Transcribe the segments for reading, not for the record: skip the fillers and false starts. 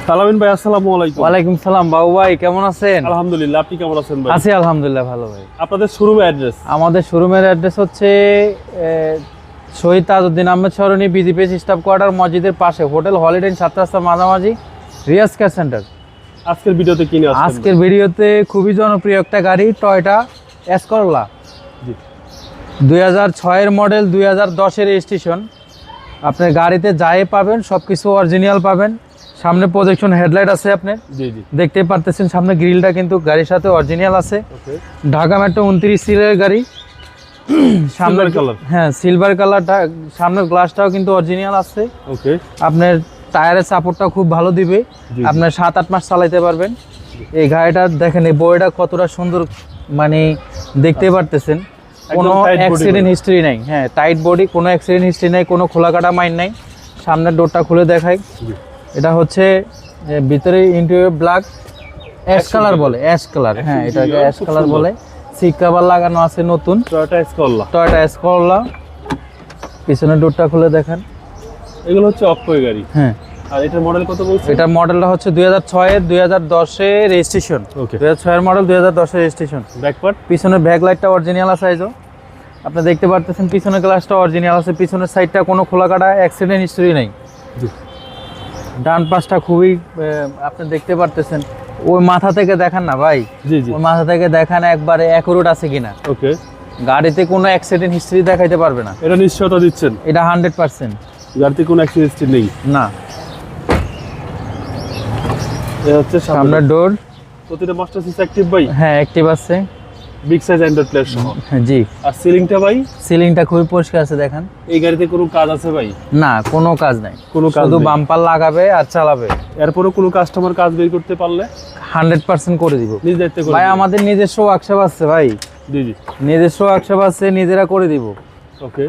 সালামিন ভাই, আসসালামু আলাইকুম। ওয়ালাইকুম সালাম বাবু ভাই, কেমন আছেন? আলহামদুলিল্লাহ, আপনি কেমন আছেন ভাই? আছি আলহামদুলিল্লাহ, ভালো ভাই। আপনাদের শোরুমের অ্যাড্রেস? আমাদের শোরুমের অ্যাড্রেস হচ্ছে শহীদ তাজউদ্দিন আহমেদ সরণি, বিজিপিএস স্টাফ কোয়ার্টার, মসজিদের পাশে, হোটেল হলিডে ইন 7 রাস্তা মাঝামাঝি, রিয়াজ কেয়ার সেন্টার। আজকের ভিডিওতে কি নিয়ে আসছেন? আজকের ভিডিওতে খুবই জনপ্রিয় একটা গাড়ি, টয়োটা এসকরলা। 2006 model, 2010 registration. আপনার গাড়িতে যাই পাবেন সব কিছু অরিজিনাল পাবেন। সামনে প্রজেকশন হেডলাইট আছে, আপনি দেখতে পারতেছেন। সামনে গ্রিলটা কিন্তু গাড়ির সাথে অরিজিনাল আছে। ঢাকা মেট্রো 29 সিরিয়ালের গাড়ি। সামনের কালার, হ্যাঁ সিলভার কালারটা। সামনের গ্লাসটাও কিন্তু অরিজিনাল আছে। ওকে, আপনার টায়ারের সাপোর্টটা খুব ভালো দিবে। আপনার 7-8 মাস চালাইতে পারবেন। এই গাড়িটা দেখেন, এই বইটা কতটা সুন্দর, মানে দেখতে পারতেছেন। কোনো অ্যাক্সিডেন্ট হিস্ট্রি নাই। হ্যাঁ, টাইট বডি, কোনো অ্যাক্সিডেন্ট হিস্ট্রি নাই, কোনো খোলাকাটা মাইন নাই। সামনের ডোরটা খুলে দেখাই। এটা হচ্ছে ভিতরে ইন্টেরিয়র ব্ল্যাক, অ্যাশ কালার বলে, অ্যাশ কালার। হ্যাঁ, এটাকে অ্যাশ কালার বলে। সিট কভার লাগানো আছে নতুন, টয়োটা এসকরলা। টয়োটা এসকরলা। পিছনের ডোরটা খুলে দেখেন। এগুলো হচ্ছে অক্ষয় গাড়ি। হ্যাঁ, আর এটার মডেল কত বলছেন? এটার মডেলটা হচ্ছে 2006 2010 রেজিস্ট্রেশন। ওকে, 2006 মডেল, 2010 রেজিস্ট্রেশন। ব্যাকপার্ট, পিছনের ব্যাক লাইটটা অরিজিনাল আছে। আপনি দেখতে পারতেছেন পিছনের গ্লাসটা অরিজিনাল আছে। পিছনের সাইডটা কোনো খোলাকাটা অ্যাক্সিডেন্ট হিস্টরি নেই। ডান পাশটা খুবই আপনি দেখতে পারতেছেন। ওই মাথা থেকে দেখান না ভাই, ওই মাথা থেকে দেখান একবারে অ্যাকুরেট আছে কিনা। ওকে, গাড়িতে কোনো অ্যাক্সিডেন্ট হিস্টরি দেখাইতে পারবে না। এটা নিশ্চয়তা দিচ্ছেন? এটা 100%। গাড়িতে কোনো অ্যাক্সিডেন্ট হিস্ট্রি নেই না। এটা হচ্ছে সামনের ডোর। প্রতিটা মাস্টার সিস অ্যাক্টিভ ভাই? হ্যাঁ, অ্যাক্টিভ আছে। বিগ সাইজ অ্যান্ড্রয়েড প্লেয়ার সহ। জি। আর সিলিংটা ভাই? সিলিংটা খুবই পরিষ্কার আছে, দেখেন। এই গাড়িতে কোনো কাজ আছে ভাই? না, কোনো কাজ নাই। কোনো কাজ শুধু নেই। বাম্পার লাগাবে আর চালাবে। এরপরও কোনো কাস্টমার কাজ বের করতে পারলে 100% করে দিব। নিজ দায়িত্বে করে ভাই, দিবেন? আমাদের নিজস্ব ওয়ার্কশপ আছে ভাই। জি জি, নিজস্ব ওয়ার্কশপ আছে, নিজেরা করে দিব। Okay.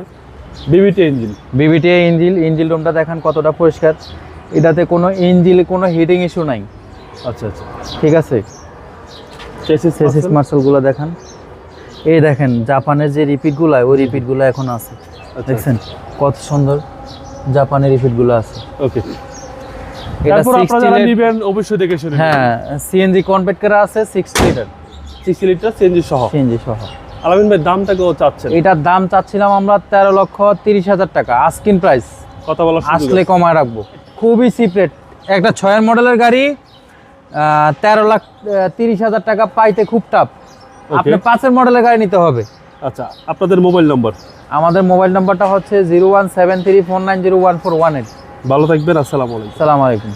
BBT engine? BBT engine রুমটা দেখেন কতটা পরিষ্কার। এটাতে কোনো ইঞ্জিনে কোনো হিটিং ইস্যু নাই। আচ্ছা আচ্ছা, ঠিক আছে। চেসিস মার্সেলগুলো দেখেন। এই দেখেন জাপানের যে রিপিটগুলো, ওই রিপিটগুলো এখন আছে। দেখছেন কত সুন্দর জাপানের রিপিটগুলো আছে। ওকে, এটা তারপর আপনারা যারা নেবেন অবশ্যই দেখে শুনে। হ্যাঁ, সিএনজি কনভার্ট করা আছে 60 লিটার। 60 লিটার সিএনজি সহ? সিএনজি সহ। আলামিন ভাই, দামটা কত চাচ্ছেন? এটার দাম চাচ্ছিলাম আমরা 13,30,000 টাকা, আস্কিং প্রাইস। কথা বলার সুযোগ আসলে আছে? কমায় রাখবো। খুবই চিপ রেট। একটা 6 মডেলের গাড়ি 13,30,000 টাকা পাইতে খুব টাফ। আপনি 5 মডেলের গাড়ি নিতে হবে। আচ্ছা, আপনাদের মোবাইল নম্বর? আমাদের মোবাইল নাম্বারটা হচ্ছে 01734901418। ভালো থাকবেন, আসসালামু আলাইকুম। আসসালামু আলাইকুম।